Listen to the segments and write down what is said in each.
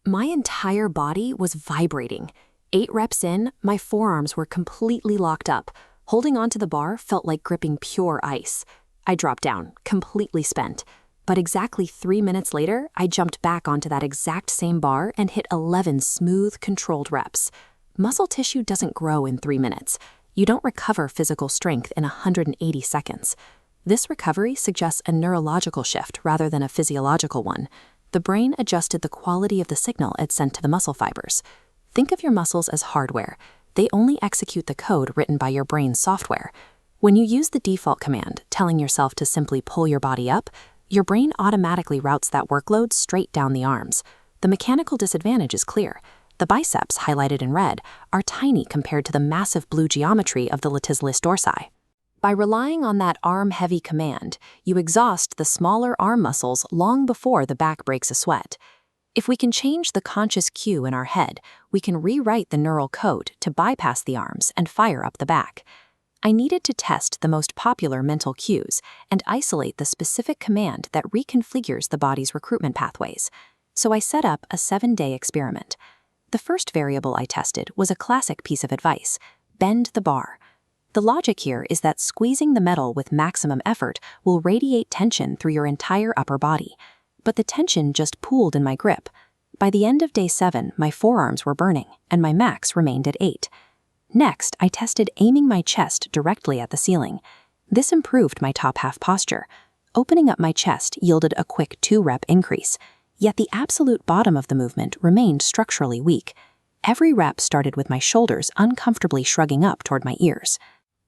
My entire body was vibrating. 8 reps in, my forearms were completely locked up. Holding onto the bar felt like gripping pure ice. I dropped down, completely spent. But exactly 3 minutes later, I jumped back onto that exact same bar and hit 11 smooth, controlled reps. Muscle tissue doesn't grow in 3 minutes. You don't recover physical strength in 180 seconds. This recovery suggests a neurological shift rather than a physiological one. The brain adjusted the quality of the signal it sent to the muscle fibers. Think of your muscles as hardware. They only execute the code written by your brain's software. When you use the default command, telling yourself to simply pull your body up, your brain automatically routes that workload straight down the arms. The mechanical disadvantage is clear. The biceps, highlighted in red, are tiny compared to the massive blue geometry of the latissimus dorsi. By relying on that arm-heavy command, you exhaust the smaller arm muscles long before the back breaks a sweat. If we can change the conscious cue in our head, we can rewrite the neural code to bypass the arms and fire up the back. I needed to test the most popular mental cues and isolate the specific command that reconfigures the body's recruitment pathways. So I set up a 7-day experiment. The first variable I tested was a classic piece of advice: bend the bar. The logic here is that squeezing the metal with maximum effort will radiate tension through your entire upper body. But the tension just pooled in my grip. By the end of day 7, my forearms were burning, and my max remained at 8. Next, I tested aiming my chest directly at the ceiling. This improved my top half posture. Opening up my chest yielded a quick 2-rep increase, yet the absolute bottom of the movement remained structurally weak. Every rep started with my shoulders uncomfortably shrugging up toward my ears.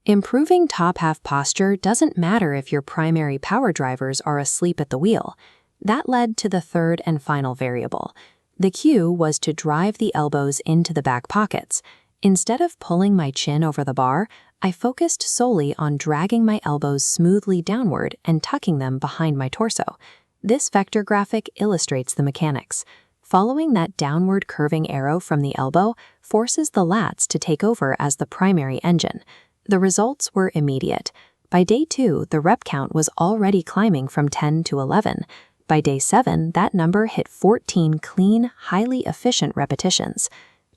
Improving top half posture doesn't matter if your primary power drivers are asleep at the wheel. That led to the third and final variable. The cue was to drive the elbows into the back pockets. Instead of pulling my chin over the bar, I focused solely on dragging my elbows smoothly downward and tucking them behind my torso. This vector graphic illustrates the mechanics. Following that downward curving arrow from the elbow forces the lats to take over as the primary engine. The results were immediate. By day 2, the rep count was already climbing from 10 to 11. By day 7, that number hit 14 clean, highly efficient repetitions.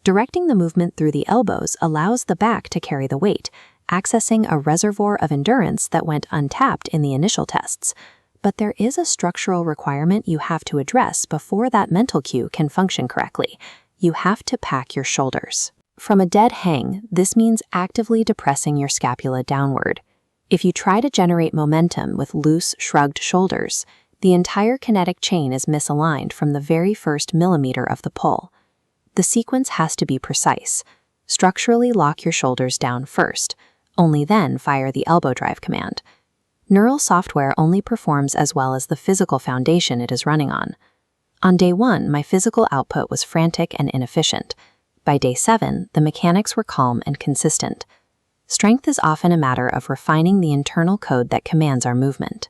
Directing the movement through the elbows allows the back to carry the weight, accessing a reservoir of endurance that went untapped in the initial tests. But there is a structural requirement you have to address before that mental cue can function correctly. You have to pack your shoulders. From a dead hang, this means actively depressing your scapula downward. If you try to generate momentum with loose, shrugged shoulders, the entire kinetic chain is misaligned from the very first millimeter of the pull. The sequence has to be precise. Structurally lock your shoulders down first. Only then fire the elbow drive command. Neural software only performs as well as the physical foundation it is running on. On day 1, my physical output was frantic and inefficient. By day 7, the mechanics were calm and consistent. Strength is often a matter of refining the internal code that commands our movement.